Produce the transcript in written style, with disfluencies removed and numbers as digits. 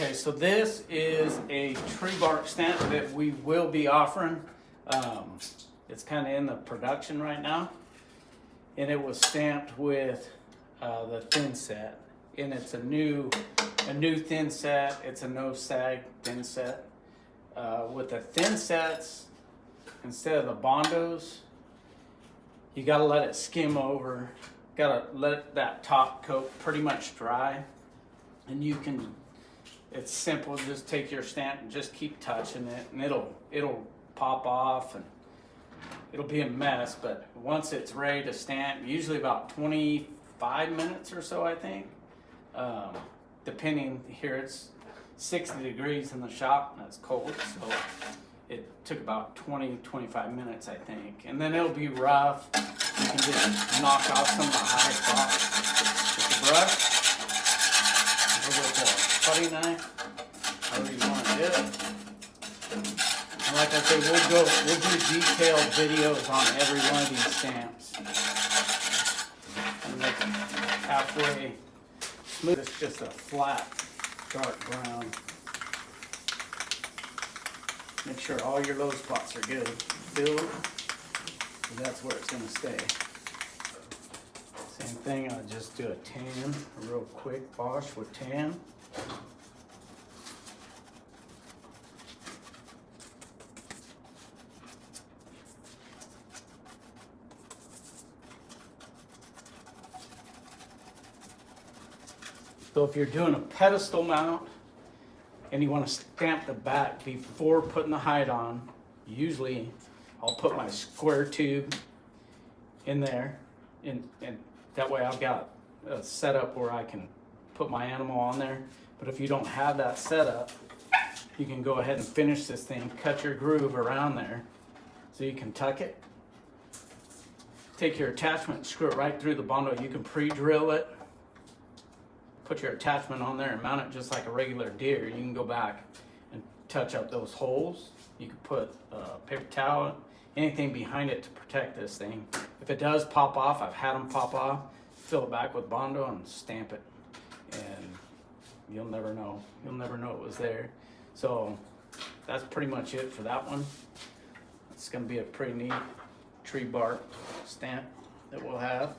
Okay, so this is a tree bark stamp that we will be offering. It's kind of in the production right now, and it was stamped with the thin set, and it's a new thin set. It's a no sag thin set. With the thin sets, instead of the Bondos, you gotta let it skim over. Gotta let that top coat pretty much dry, and you can. It's simple. Just take your stamp and just keep touching it, and it'll pop off, and it'll be a mess. But once it's ready to stamp, usually about 25 minutes or so, I think. Depending, here it's 60 degrees in the shop, and it's cold, so it took about 20-25 minutes, I think. And then it'll be rough. You can just knock off some of the high spots with the brush. With a putty knife, however you want to do it. And like I said, we'll do detailed videos on every one of these stamps. And make them halfway smooth. It's just a flat, dark brown. Make sure all your low spots are good filled. That's where it's going to stay. Same thing, I'll just do a tan, a real quick wash with tan. So if you're doing a pedestal mount and you want to stamp the back before putting the hide on, usually I'll put my square tube in there, and that way I've got a setup where I can put my animal on there. But if you don't have that setup, you can go ahead and finish this thing, cut your groove around there so you can tuck it. Take your attachment, screw it right through the Bondo. You can pre-drill it, put your attachment on there and mount it just like a regular deer. You can go back and touch up those holes. You can put a paper towel, anything behind it to protect this thing. If it does pop off, I've had them pop off, fill it back with Bondo and stamp it, and you'll never know. You'll never know it was there. So that's pretty much it for that one. It's gonna be a pretty neat tree bark stamp that we'll have.